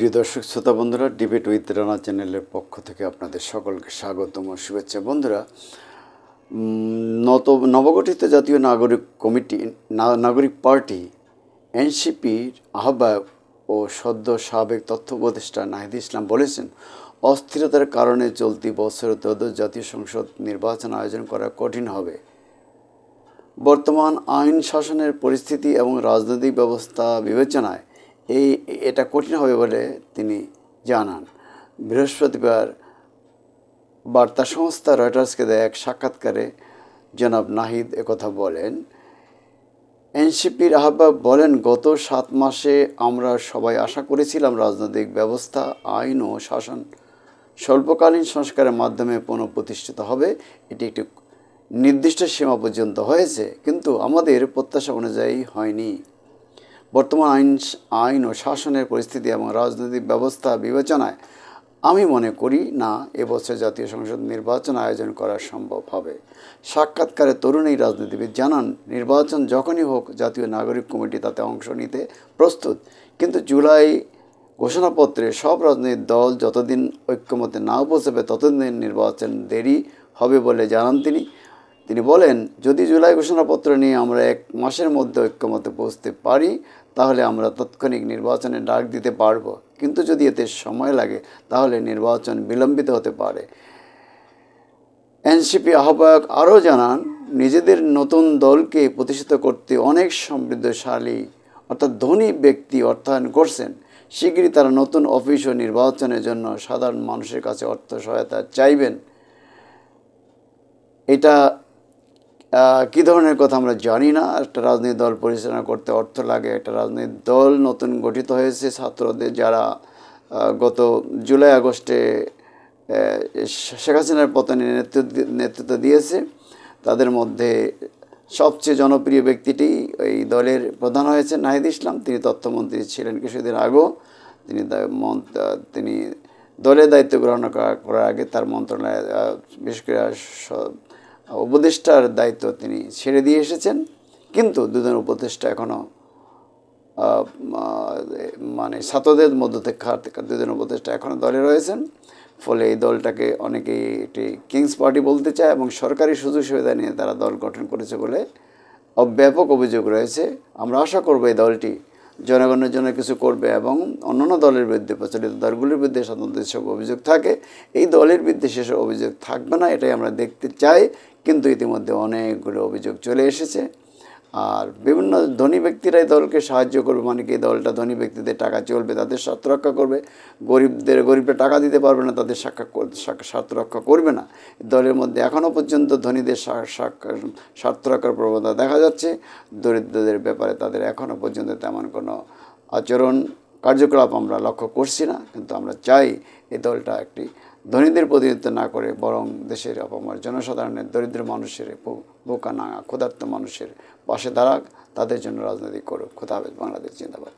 প্রিয় দর্শক শ্রোতা বন্ধুরা, ডিবেট উইথ রানা চ্যানেলের পক্ষ থেকে আপনাদের সকলকে স্বাগতম ও শুভেচ্ছা। বন্ধুরা, নবগঠিত জাতীয় নাগরিক পার্টি এনসিপির আহ্বায়ক ও সদ্য সাবেক তথ্য উপদেষ্টা নাহিদ ইসলাম বলেছেন, অস্থিরতার কারণে চলতি বছর ত্রয়োদশ জাতীয় সংসদ নির্বাচন আয়োজন করা কঠিন হবে। বর্তমান আইন শাসনের পরিস্থিতি এবং রাজনৈতিক ব্যবস্থা বিবেচনায় এটা কঠিন হবে বলে তিনি জানান। বৃহস্পতিবার বার্তা সংস্থা রয়টার্সকে দেয়া এক সাক্ষাৎকারে জনাব নাহিদ একথা বলেন। এনসিপির আহ্বায়ক বলেন, গত 7 মাসে আমরা সবাই আশা করেছিলাম রাজনৈতিক ব্যবস্থা, আইন ও শাসন স্বল্পকালীন সংস্কারের মাধ্যমে পুনঃপ্রতিষ্ঠিত হবে। এটি একটি নির্দিষ্ট সীমা পর্যন্ত হয়েছে, কিন্তু আমাদের প্রত্যাশা অনুযায়ী হয়নি। বর্তমান আইন ও শাসনের পরিস্থিতি এবং রাজনৈতিক ব্যবস্থা বিবেচনায় আমি মনে করি না এবছর জাতীয় সংসদ নির্বাচন আয়োজন করা সম্ভব হবে। সাক্ষাৎকারে তরুণ এই রাজনীতিবিদ জানান, নির্বাচন যখনই হোক জাতীয় নাগরিক কমিটি তাতে অংশ নিতে প্রস্তুত, কিন্তু জুলাই ঘোষণাপত্রে সব রাজনৈতিক দল যতদিন ঐক্যমতে না পৌঁছাবে ততদিন নির্বাচন দেরি হবে বলে জানান তিনি বলেন, যদি জুলাই ঘোষণাপত্র নিয়ে আমরা 1 মাসের মধ্যে ঐক্যমতে পৌঁছতে পারি তাহলে আমরা তাৎক্ষণিক নির্বাচনের ডাক দিতে পারব, কিন্তু যদি এতে সময় লাগে তাহলে নির্বাচন বিলম্বিত হতে পারে। এনসিপি আহ্বায়ক আরও জানান, নিজেদের নতুন দলকে প্রতিষ্ঠিত করতে অনেক সমৃদ্ধশালী অর্থাৎ ধনী ব্যক্তি অর্থায়ন করছেন। শিগগিরই তারা নতুন অফিস ও নির্বাচনের জন্য সাধারণ মানুষের কাছে অর্থ সহায়তা চাইবেন। এটা কী ধরনের কথা আমরা জানি না। একটা রাজনৈতিক দল পরিচালনা করতে অর্থ লাগে। একটা রাজনৈতিক দল নতুন গঠিত হয়েছে ছাত্রদের, যারা গত জুলাই আগস্টে শেখ হাসিনার পতনে নেতৃত্ব দিয়েছে। তাদের মধ্যে সবচেয়ে জনপ্রিয় ব্যক্তিটি এই দলের প্রধান হয়েছে নাহিদ ইসলাম। তিনি তথ্যমন্ত্রী ছিলেন কিছুদিন আগেও। তিনি দলের দায়িত্ব গ্রহণ করার আগে তার মন্ত্রণালয়ে বিশেষ করে উপদেষ্টার দায়িত্ব তিনি ছেড়ে দিয়ে এসেছেন, কিন্তু দুজন উপদেষ্টা এখনও ছাত্রদের মধ্য থেকে দুজন উপদেষ্টা এখনও দলে রয়েছেন। ফলে এই দলটাকে অনেকেই একটি কিংস পার্টি বলতে চায় এবং সরকারি সুযোগ সুবিধা নিয়ে তারা দল গঠন করেছে বলে ব্যাপক অভিযোগ রয়েছে। আমরা আশা করব এই দলটি জনগণের জন্য কিছু করবে এবং অন্যান্য দলের বিরুদ্ধে, প্রচলিত দলগুলির বিরুদ্ধে সাধারণত যেসব অভিযোগ থাকে এই দলের বিরুদ্ধে সেসব অভিযোগ থাকবে না, এটাই আমরা দেখতে চাই। কিন্তু ইতিমধ্যে অনেকগুলো অভিযোগ চলে এসেছে। আর বিভিন্ন ধনী ব্যক্তিরাই দলকে সাহায্য করবে, মানে কি দলটা ধনী ব্যক্তিদের টাকা চলবে, তাদের স্বার্থ রক্ষা করবে। গরিবরা টাকা দিতে পারবে না, তাদের স্বার্থ রক্ষা করবে না। দলের মধ্যে এখনও পর্যন্ত ধনীদের স্বার্থ রক্ষার প্রবণতা দেখা যাচ্ছে। দরিদ্রদের ব্যাপারে তাদের এখনও পর্যন্ত তেমন কোনো কার্যকলাপ আমরা লক্ষ্য করছি না। কিন্তু আমরা চাই এই দলটা একটি ধনীদের প্রতিনিধিত্ব না করে বরং দেশের অপমর জনসাধারণের, দরিদ্র মানুষের, বোকা নাঙা ক্ষুধার্ত মানুষের পাশে দাঁড়াক, তাদের জন্য রাজনীতি করুক। খোদা হাফেজ। বাংলাদেশ জিন্দাবাদ।